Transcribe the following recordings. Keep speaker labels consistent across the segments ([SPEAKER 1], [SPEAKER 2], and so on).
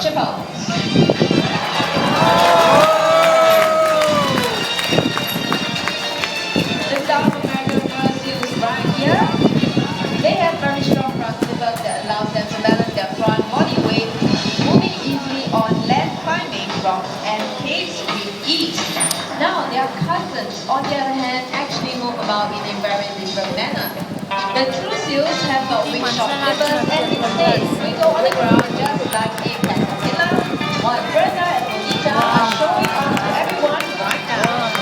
[SPEAKER 1] triple. The South American fur right here, they have very strong front flippers that allows them to balance their front body weight, moving easily on land climbing, rocks, and caves with ease. Now, their cousins, on the other hand, actually move about in a very different manner. The true seals have got wing shot flippers and instead wiggle on the ground just like a caterpillar, while Brenda and Bonita are showing off to everyone right now.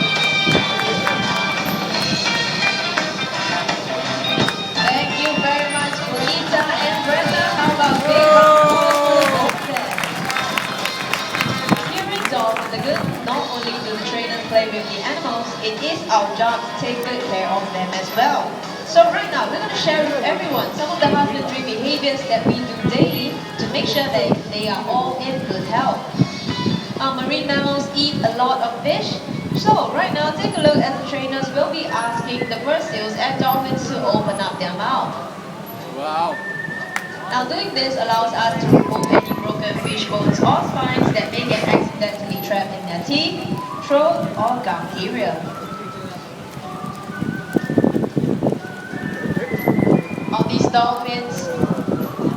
[SPEAKER 1] Thank you very much, Bonita and Brenda. How about big round of applause for both there? Here in Dolphin Lagoon, not only do the trainers play with the animals, it is our job to take good care of them as well. So right now, we're going to share with everyone some of the husbandry behaviors that we do daily to make sure that they are all in good health. Our marine mammals eat a lot of fish. So right now, take a look as the trainers will be asking the fur seals and dolphins to open up their mouth.
[SPEAKER 2] Wow.
[SPEAKER 1] Now doing this allows us to remove any broken fish bones or spines that may get accidentally trapped in their teeth, throat, or gum area. All these dolphins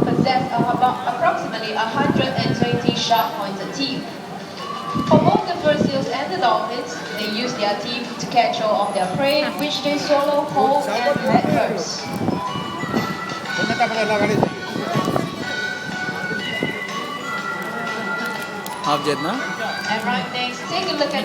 [SPEAKER 1] possess approximately 120 sharp-pointed teeth. For both the fur seals and the dolphins, they use their teeth to catch hold of their prey, which they swallow whole and head first.
[SPEAKER 2] Object na?
[SPEAKER 1] And right next, take a look at